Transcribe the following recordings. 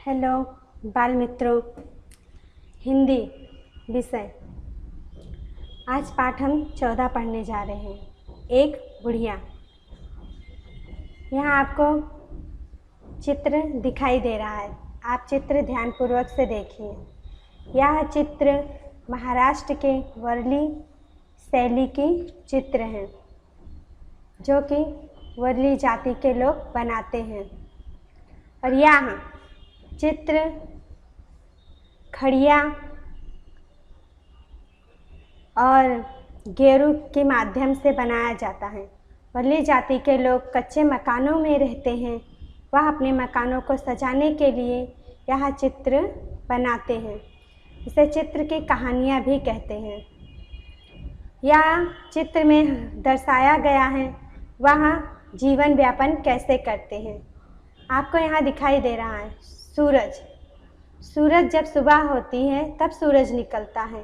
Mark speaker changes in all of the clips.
Speaker 1: Hello बाल मित्रों, हिंदी विषय। आज पाठ हम 14 पढ़ने जा रहे हैं। एक बुढ़िया। यहाँ आपको चित्र दिखाई दे रहा है, आप चित्र ध्यानपूर्वक से देखिए। यह चित्र महाराष्ट्र के वर्ली शैली की चित्र हैं, जो कि वर्ली जाति के लोग बनाते हैं। और यहाँ चित्र खड़िया और गेरू के माध्यम से बनाया जाता है। वर्ली जाति के लोग कच्चे मकानों में रहते हैं। वह अपने मकानों को सजाने के लिए यह चित्र बनाते हैं। इसे चित्र की कहानियाँ भी कहते हैं। यह चित्र में दर्शाया गया है वह जीवन यापन कैसे करते हैं। आपको यहाँ दिखाई दे रहा है सूरज जब सुबह होती है तब सूरज निकलता है।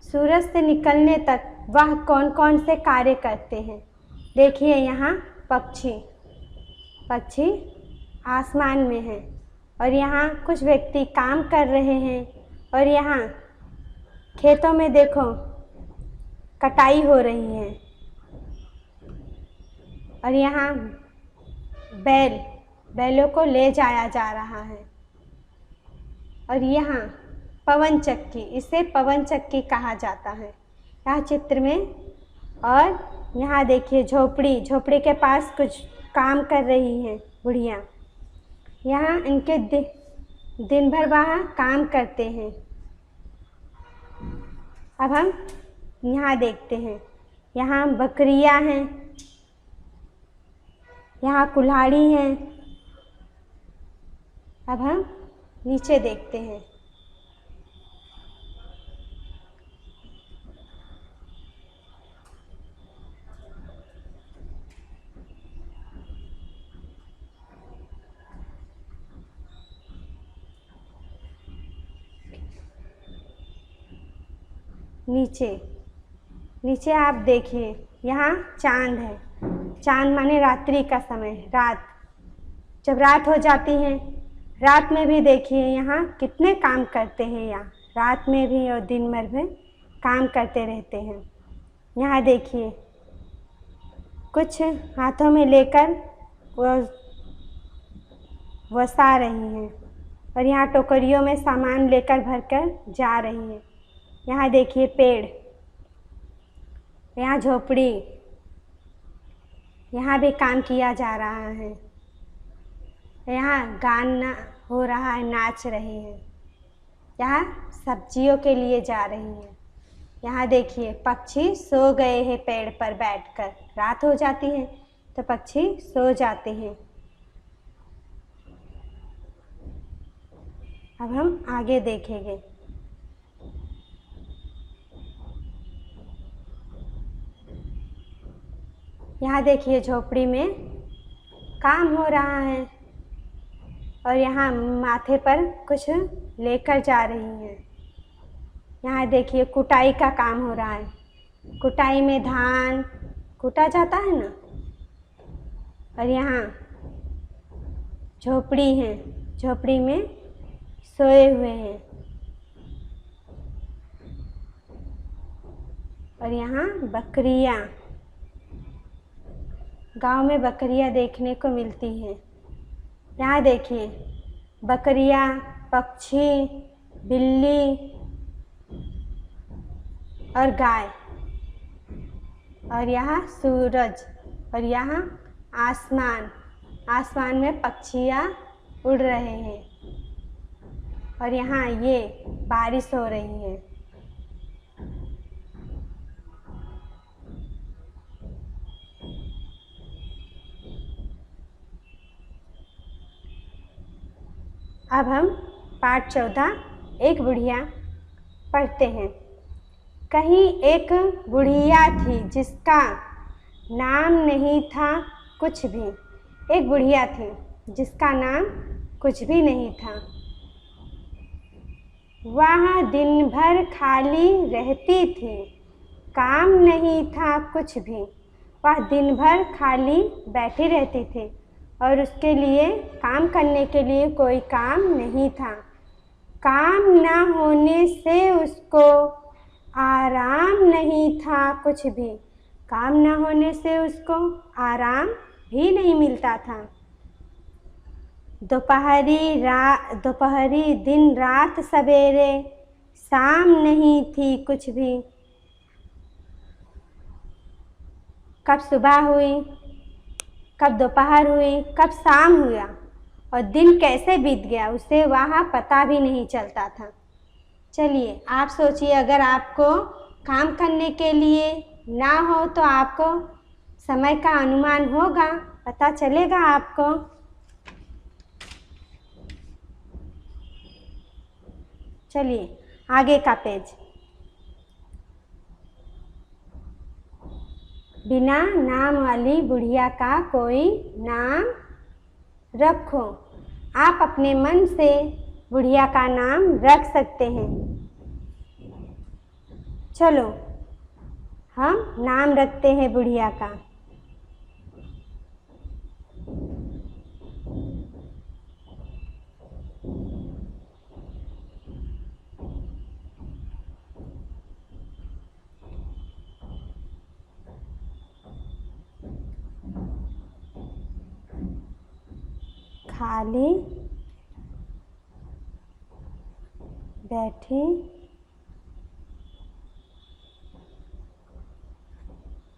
Speaker 1: सूरज से निकलने तक वह कौन कौन से कार्य करते हैं। देखिए, यहाँ पक्षी आसमान में हैं और यहाँ कुछ व्यक्ति काम कर रहे हैं। और यहाँ खेतों में देखो कटाई हो रही है। और यहाँ बैलों को ले जाया जा रहा है। और यहाँ पवन चक्की, इसे पवन चक्की कहा जाता है यह चित्र में। और यहाँ देखिए झोपड़ी के पास कुछ काम कर रही हैं बुढ़िया। यहाँ इनके दिन भर वहाँ काम करते हैं। अब हम यहाँ देखते हैं, यहाँ बकरियाँ हैं, यहाँ कुल्हाड़ी हैं। अब हम नीचे देखते हैं। नीचे आप देखिए, यहाँ चांद है। चांद माने रात्रि का समय, रात। जब रात हो जाती है, रात में भी देखिए यहाँ कितने काम करते हैं। यहाँ रात में भी और दिन भर में काम करते रहते हैं। यहाँ देखिए कुछ हाथों में लेकर वो वसा रही हैं और यहाँ टोकरियों में सामान लेकर भरकर जा रही हैं। यहाँ देखिए पेड़, यहाँ झोपड़ी, यहाँ भी काम किया जा रहा है। यहाँ गाना हो रहा है, नाच रही हैं। यहाँ सब्जियों के लिए जा रही हैं। यहाँ देखिए पक्षी सो गए हैं पेड़ पर बैठकर। रात हो जाती है तो पक्षी सो जाते हैं। अब हम आगे देखेंगे। यहाँ देखिए झोपड़ी में काम हो रहा है और यहाँ माथे पर कुछ लेकर जा रही हैं। यहाँ देखिए कुटाई का काम हो रहा है। कुटाई में धान कूटा जाता है ना। और यहाँ झोपड़ी है, झोपड़ी में सोए हुए हैं। और यहाँ बकरियाँ, गांव में बकरियाँ देखने को मिलती हैं। यहाँ देखिए बकरियाँ, पक्षी, बिल्ली और गाय। और यहाँ सूरज और यहाँ आसमान में पक्षियाँ उड़ रहे हैं। और यहाँ ये बारिश हो रही है। अब हम पाठ 14 एक बुढ़िया पढ़ते हैं। कहीं एक बुढ़िया थी जिसका नाम नहीं था कुछ भी। एक बुढ़िया थी जिसका नाम कुछ भी नहीं था। वह दिन भर खाली रहती थी, काम नहीं था कुछ भी। वह दिन भर खाली बैठी रहती थी और उसके लिए काम करने के लिए कोई काम नहीं था। काम न होने से उसको आराम नहीं था कुछ भी। काम न होने से उसको आराम भी नहीं मिलता था। दोपहरी दिन रात सवेरे शाम नहीं थी कुछ भी। कब सुबह हुई, कब दोपहर हुई, कब शाम हुआ और दिन कैसे बीत गया उसे वहाँ पता भी नहीं चलता था। चलिए आप सोचिए, अगर आपको काम करने के लिए ना हो तो आपको समय का अनुमान होगा, पता चलेगा आपको। चलिए आगे का पेज। बिना नाम वाली बुढ़िया का कोई नाम रखो। आप अपने मन से बुढ़िया का नाम रख सकते हैं। चलो हम नाम रखते हैं बुढ़िया का। खाली बैठी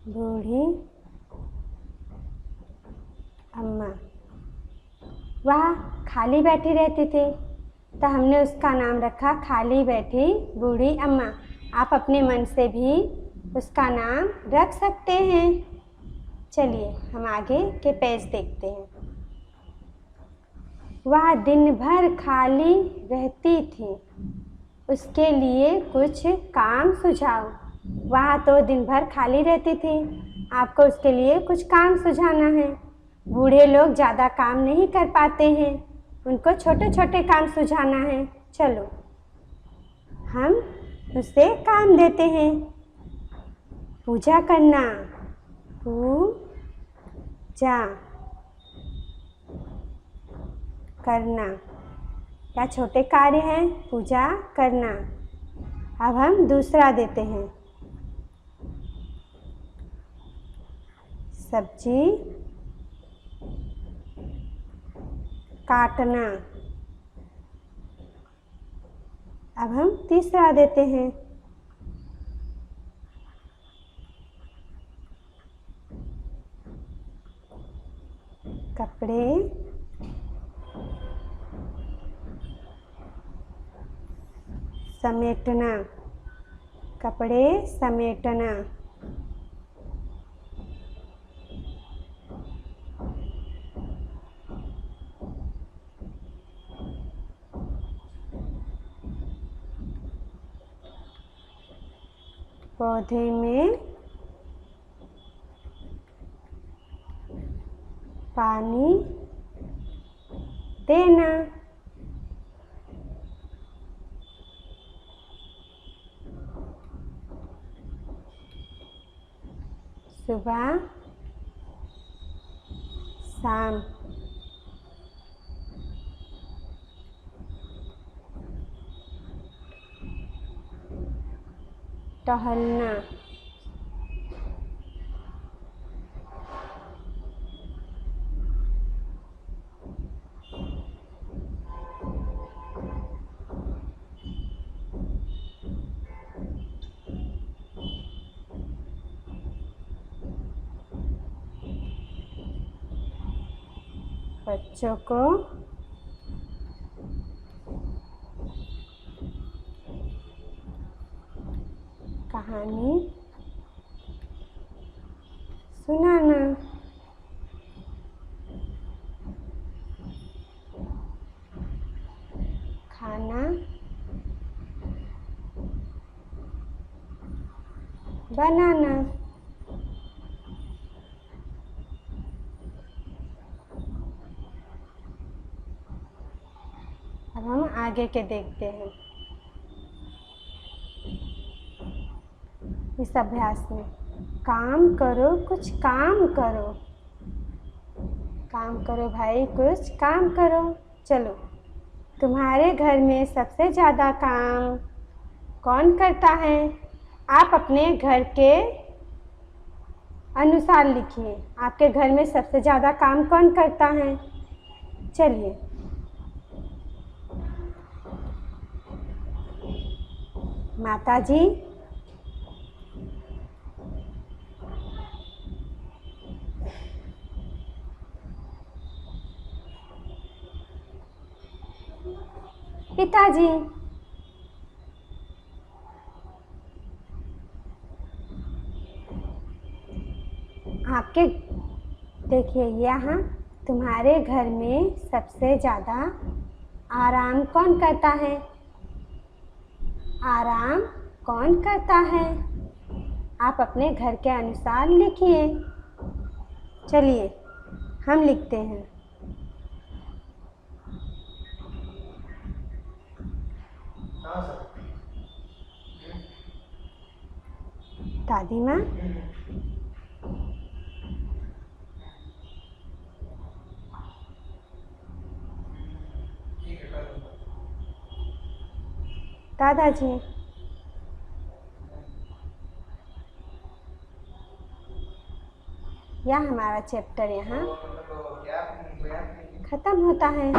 Speaker 1: बूढ़ी अम्मा। वह खाली बैठी रहती थी तो हमने उसका नाम रखा खाली बैठी बूढ़ी अम्मा। आप अपने मन से भी उसका नाम रख सकते हैं। चलिए हम आगे के पेज देखते हैं। वह दिन भर खाली रहती थी, उसके लिए कुछ काम सुझाओ। वह तो दिन भर खाली रहती थी, आपको उसके लिए कुछ काम सुझाना है। बूढ़े लोग ज़्यादा काम नहीं कर पाते हैं, उनको छोटे छोटे काम सुझाना है। चलो हम उसे काम देते हैं। पूजा करना, पूजा करना क्या छोटे कार्य हैं? पूजा करना। अब हम दूसरा देते हैं। सब्जी काटना। अब हम तीसरा देते हैं। कपड़े समेटना। कपड़े समेटना। पौधे में पानी देना। सुबह शाम। टहलना। बच्चों को कहानी सुनाना। खाना बनाना। अब हम आगे के देखते हैं। इस अभ्यास में काम करो, कुछ काम करो। काम करो भाई, कुछ काम करो। चलो, तुम्हारे घर में सबसे ज़्यादा काम कौन करता है? आप अपने घर के अनुसार लिखिए, आपके घर में सबसे ज़्यादा काम कौन करता है? चलिए। माता जी, पिताजी, आपके देखिए यहाँ तुम्हारे घर में सबसे ज़्यादा आराम कौन करता है? आराम कौन करता है? आप अपने घर के अनुसार लिखिए। चलिए, हम लिखते हैं। दादी माँ, दादाजी, यह हमारा चैप्टर यहाँ खत्म होता है।